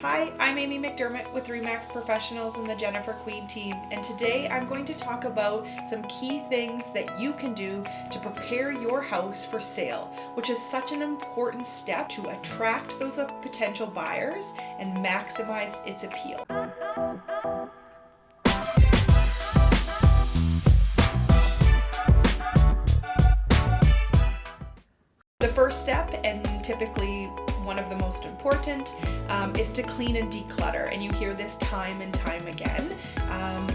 Hi, I'm Amy McDermott with Remax Professionals and the Jennifer Queen team, and today I'm going to talk about some key things that you can do to prepare your house for sale, which is such an important step to attract those potential buyers and maximize its appeal. The first step, and typically one of the most important, is to clean and declutter. And you hear this time and time again,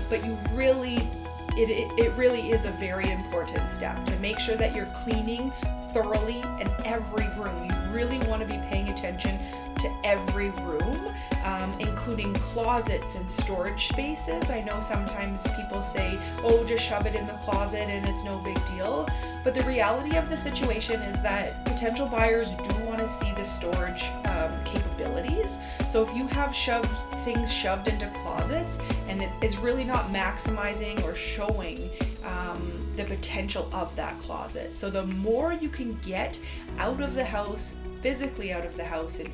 but it really is a very important step to make sure that you're cleaning thoroughly in every room. You really want to be paying attention to every room, including closets and storage spaces. I know sometimes people say, oh, just shove it in the closet and it's no big deal. But the reality of the situation is that potential buyers do want to see the storage capabilities. So if you have things shoved into closets and it is really not maximizing or showing the potential of that closet. So the more you can get out of the house, physically out of the house, and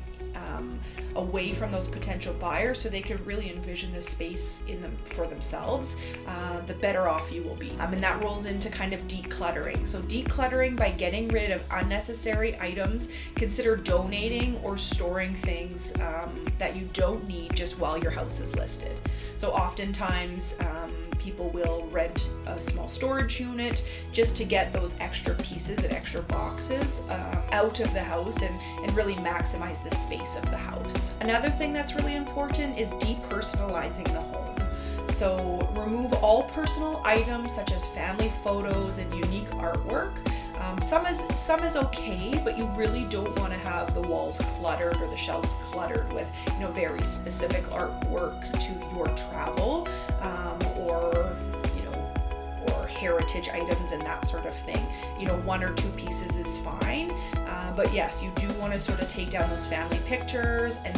away from those potential buyers so they can really envision the space in them for themselves, the better off you will be. And that rolls into kind of decluttering. So decluttering by getting rid of unnecessary items. Consider donating or storing things that you don't need just while your house is listed. So oftentimes people will rent a small storage unit just to get those extra pieces and extra boxes out of the house and really maximize the space of the house. Another thing that's really important is depersonalizing the home. So remove all personal items such as family photos and unique artwork. Some is okay, but you really don't want to have the walls cluttered or the shelves cluttered with very specific artwork to your travel or heritage items and that sort of thing. One or two pieces is fine, but yes, you do want to sort of take down those family pictures and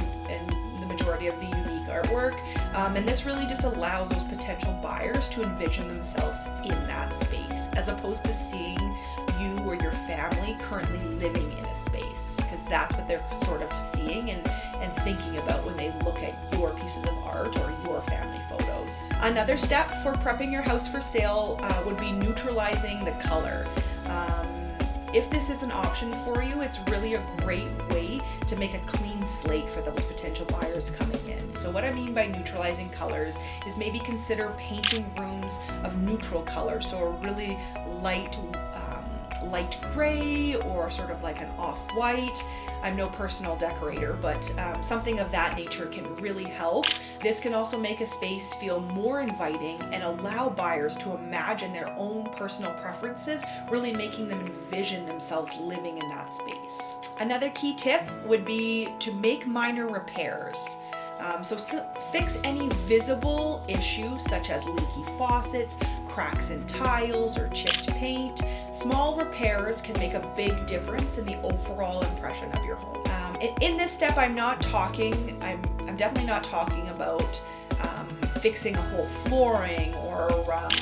the majority of the unique artwork, and this really just allows those potential buyers to envision themselves in that space as opposed to seeing you or your family currently living in a space, because that's what they're sort of seeing and thinking about when they look at your pieces of art or your family photos. Another step for prepping your house for sale would be neutralizing the color. If this is an option for you, it's really a great way to make a clean slate for those potential buyers coming in. So what I mean by neutralizing colors is maybe consider painting rooms of neutral colors, so a really light gray or sort of like an off-white. I'm no personal decorator, but something of that nature can really help. This can also make a space feel more inviting and allow buyers to imagine their own personal preferences, really making them envision themselves living in that space. Another key tip would be to make minor repairs. So fix any visible issues such as leaky faucets, cracks in tiles, or chipped paint. Small repairs can make a big difference in the overall impression of your home. In this step, I'm definitely not talking about fixing a whole flooring or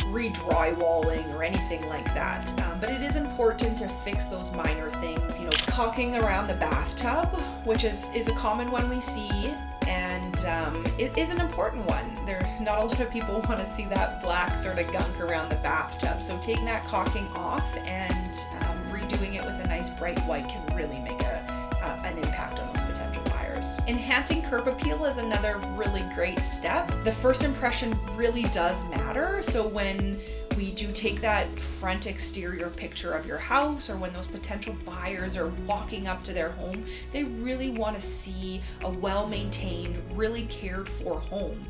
re-drywalling or anything like that. But it is important to fix those minor things, caulking around the bathtub, which is a common one we see, and it is an important one. Not a lot of people want to see that black sort of gunk around the bathtub. So taking that caulking off and redoing it with a nice bright white can really make an impact on those potential buyers. Enhancing curb appeal is another really great step. The first impression really does matter. So when we do take that front exterior picture of your house, or when those potential buyers are walking up to their home, they really want to see a well-maintained, really cared for home.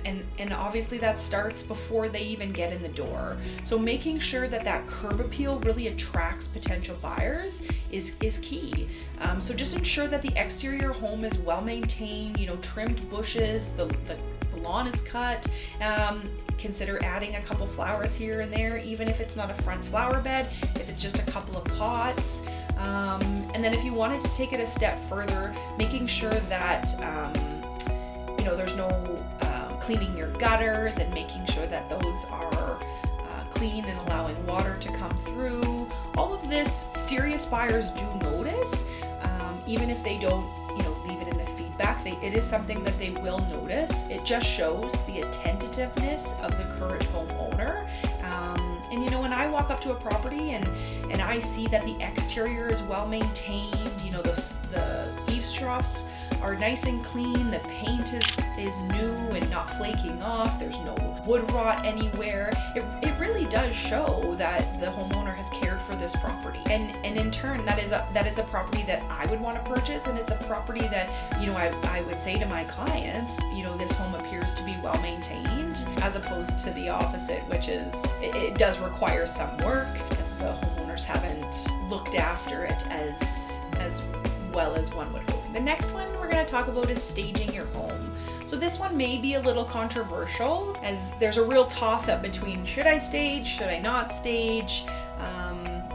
And obviously that starts before they even get in the door. So making sure that curb appeal really attracts potential buyers is key. So just ensure that the exterior home is well-maintained, trimmed bushes, the lawn is cut. Consider adding a couple flowers here and there, even if it's not a front flower bed, if it's just a couple of pots. And then if you wanted to take it a step further, making sure that there's no cleaning your gutters and making sure that those are clean and allowing water to come through. All of this, serious buyers do notice, even if they don't leave it in the feedback feedback. It is something that they will notice. It just shows the attentiveness of the current homeowner. And when I walk up to a property and I see that the exterior is well maintained, the eaves troughs are nice and clean, the paint is new and not flaking off, there's no wood rot anywhere, it really does show that the homeowner has cared for this property. And in turn, that is a property that I would want to purchase, and it's a property that, I would say to my clients, this home appears to be well maintained, as opposed to the opposite, which is, it does require some work, as the homeowners haven't looked after it as well as one would hope. The next one we're going to talk about is staging your home. So this one may be a little controversial, as there's a real toss-up between should I stage, should I not stage?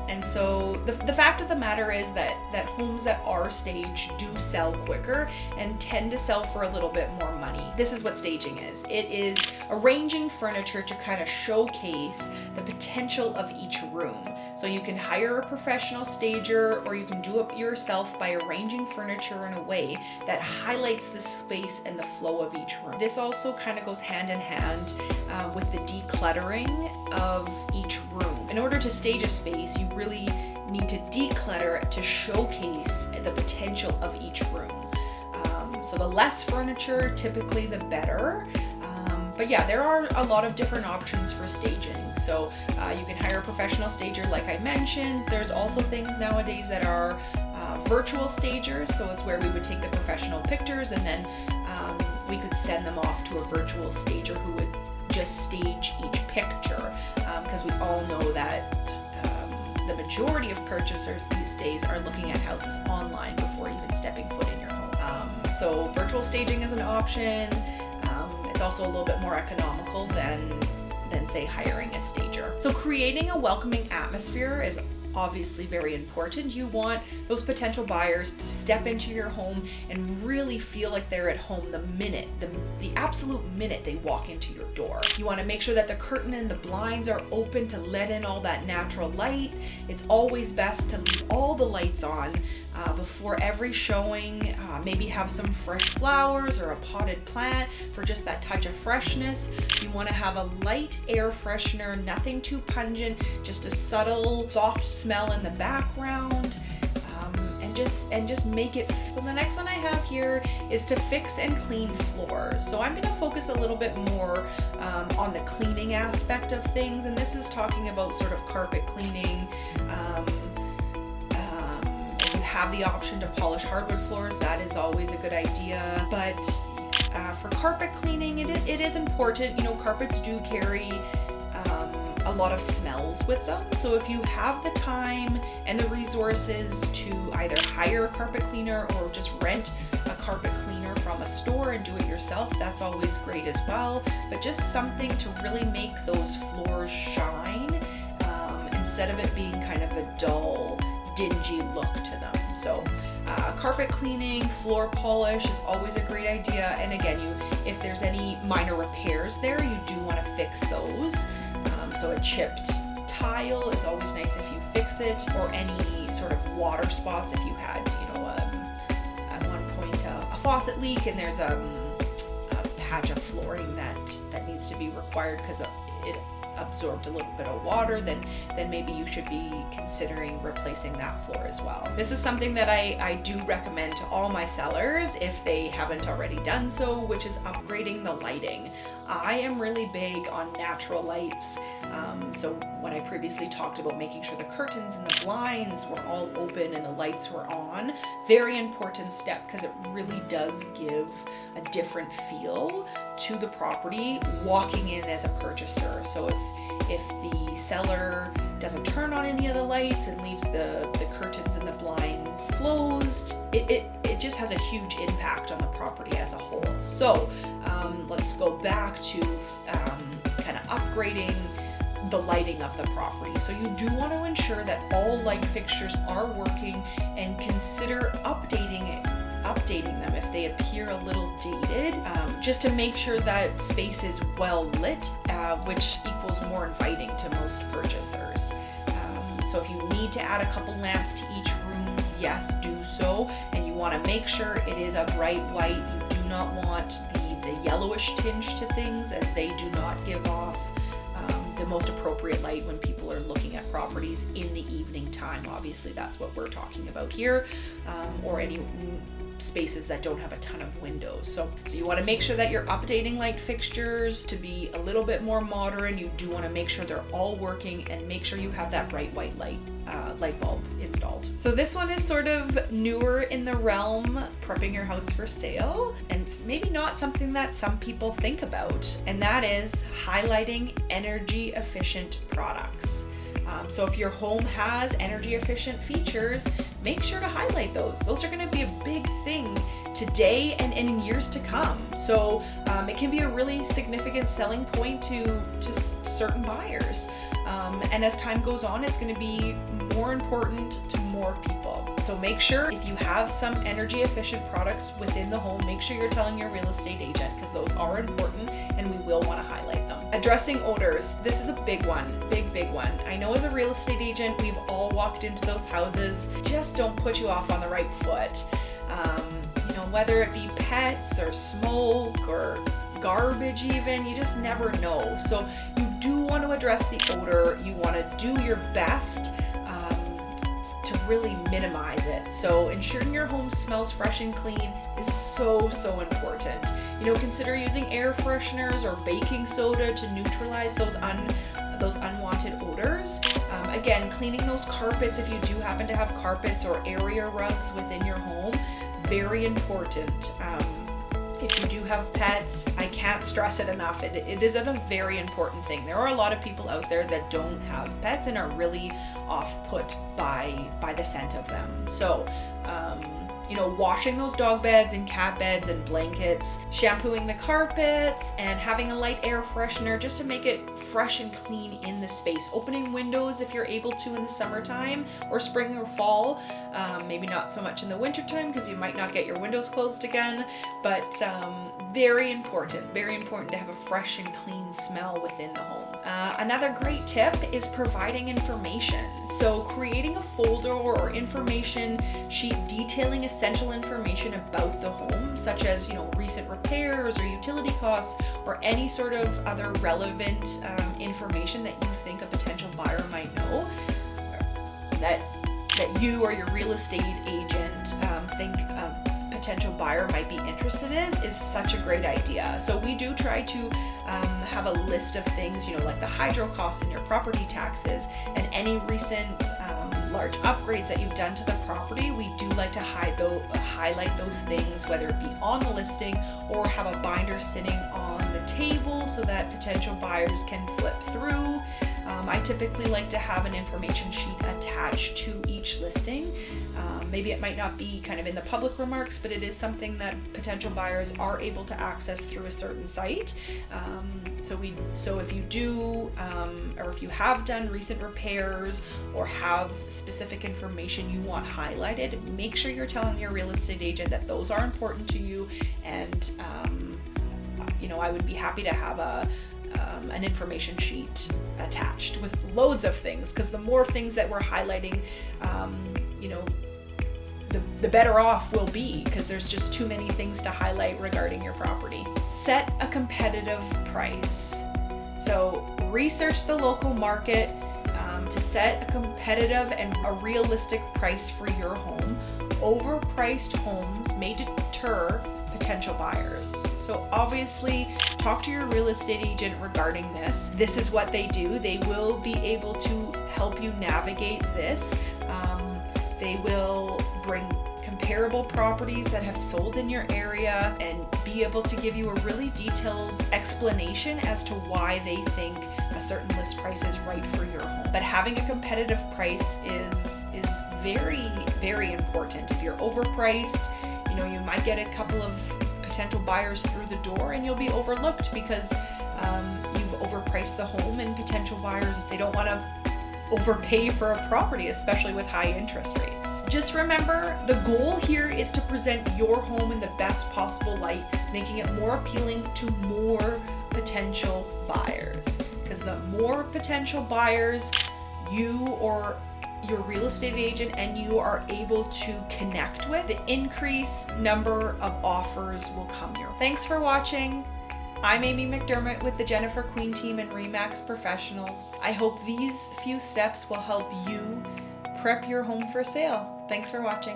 And so the fact of the matter is that homes that are staged do sell quicker and tend to sell for a little bit more money. This is what staging is. It is arranging furniture to kind of showcase the potential of each room. So you can hire a professional stager, or you can do it yourself by arranging furniture in a way that highlights the space and the flow of each room. This also kind of goes hand in hand with the decluttering of each room. In order to stage a space, you really need to declutter it to showcase the potential of each room. So the less furniture, typically the better. But yeah, there are a lot of different options for staging. So you can hire a professional stager, like I mentioned. There's also things nowadays that are virtual stagers. So it's where we would take the professional pictures and then we could send them off to a virtual stager who would just stage each picture. Because we all know that the majority of purchasers these days are looking at houses online before even stepping foot in your home. So virtual staging is an option. It's also a little bit more economical than say hiring a stager. So creating a welcoming atmosphere is obviously very important. You want those potential buyers to step into your home and really feel like they're at home the absolute minute they walk into your door. You want to make sure that the curtain and the blinds are open to let in all that natural light. It's always best to leave all the lights on before every showing. Maybe have some fresh flowers or a potted plant for just that touch of freshness. You want to have a light air freshener, nothing too pungent, just a subtle soft smell in the background, and just make it. So the next one I have here is to fix and clean floors. So I'm going to focus a little bit more on the cleaning aspect of things, and this is talking about sort of carpet cleaning. If you have the option to polish hardwood floors, that is always a good idea. But for carpet cleaning, it is important. Carpets do carry a lot of smells with them. So if you have the time and the resources to either hire a carpet cleaner or just rent a carpet cleaner from a store and do it yourself, that's always great as well. But just something to really make those floors shine instead of it being kind of a dull, dingy look to them. So carpet cleaning, floor polish is always a great idea. And again, if there's any minor repairs there, you do want to fix those. So a chipped tile is always nice if you fix it, or any sort of water spots if you had, at one point a faucet leak and there's a patch of flooring that needs to be required because it absorbed a little bit of water, then maybe you should be considering replacing that floor as well. This is something that I do recommend to all my sellers if they haven't already done so, which is upgrading the lighting. I am really big on natural lights. So when I previously talked about making sure the curtains and the blinds were all open and the lights were on, very important step, because it really does give a different feel to the property walking in as a purchaser. So if the seller doesn't turn on any of the lights and leaves the curtains and the blinds closed, it just has a huge impact on the property as a whole. So let's go back to kind of upgrading the lighting of the property. So you do want to ensure that all light fixtures are working, and consider updating them if they appear a little dated, just to make sure that space is well lit, which equals more inviting to most purchasers. So if you need to add a couple lamps to each room, homes, yes, do so. And you want to make sure it is a bright white. You do not want the yellowish tinge to things, as they do not give off the most appropriate light when people are looking at properties in the evening time. Obviously, that's what we're talking about here, or any spaces that don't have a ton of windows. So you want to make sure that you're updating light fixtures to be a little bit more modern. You do want to make sure they're all working, and make sure you have that bright white light bulb installed. So this one is sort of newer in the realm, prepping your house for sale, and it's maybe not something that some people think about, and that is highlighting energy efficient products. So if your home has energy efficient features, make sure to highlight those. Those are going to be a big thing today and in years to come. So it can be a really significant selling point to certain buyers. And as time goes on, it's going to be more important to more people. So make sure, if you have some energy efficient products within the home, make sure you're telling your real estate agent, because those are important and we will want to highlight them. Addressing odors. This is a big one, big one. I know as a real estate agent, we've all walked into those houses. Just don't put you off on the right foot. Whether it be pets or smoke or garbage even, you just never know. So you do want to address the odor. You want to do your best to really minimize it. So ensuring your home smells fresh and clean is so important. Consider using air fresheners or baking soda to neutralize those unwanted odors. Again, cleaning those carpets, if you do happen to have carpets or area rugs within your home, very important. If you do have pets, I can't stress it enough. It is a very important thing. There are a lot of people out there that don't have pets and are really off-put by the scent of them. So, washing those dog beds and cat beds and blankets, shampooing the carpets, and having a light air freshener just to make it fresh and clean in the space. Opening windows if you're able to in the summertime or spring or fall. Maybe not so much in the wintertime because you might not get your windows closed again, but very important to have a fresh and clean smell within the home. Another great tip is providing information. So creating a folder or information sheet detailing essential information about the home, such as recent repairs or utility costs or any sort of other relevant information that you think a potential buyer might know, that you or your real estate agent think potential buyer might be interested in, is such a great idea. So we do try to have a list of things, like the hydro costs and your property taxes and any recent large upgrades that you've done to the property. We do like to highlight those things, whether it be on the listing or have a binder sitting on the table so that potential buyers can flip through. I typically like to have an information sheet attached to each listing. Maybe it might not be kind of in the public remarks, but it is something that potential buyers are able to access through a certain site. So if you do, or if you have done recent repairs or have specific information you want highlighted, make sure you're telling your real estate agent that those are important to you. And I would be happy to have an information sheet attached with loads of things, because the more things that we're highlighting, the better off we'll be, because there's just too many things to highlight regarding your property. Set a competitive price. So research the local market to set a competitive and a realistic price for your home. Overpriced homes may deter potential buyers. So obviously talk to your real estate agent regarding this. This is what they do. They will be able to help you navigate this. They will bring comparable properties that have sold in your area and be able to give you a really detailed explanation as to why they think a certain list price is right for your home. But having a competitive price is very, very important. If you're overpriced, you might get a couple of potential buyers through the door and you'll be overlooked because you've overpriced the home, and potential buyers, they don't want to overpay for a property, especially with high interest rates. Just remember, the goal here is to present your home in the best possible light, making it more appealing to more potential buyers. Because the more potential buyers you or your real estate agent and you are able to connect with, the increased number of offers will come your way. Thanks for watching. I'm Amy McDermott with the Jennifer Queen team and RE/MAX Professionals. I hope these few steps will help you prep your home for sale. Thanks for watching.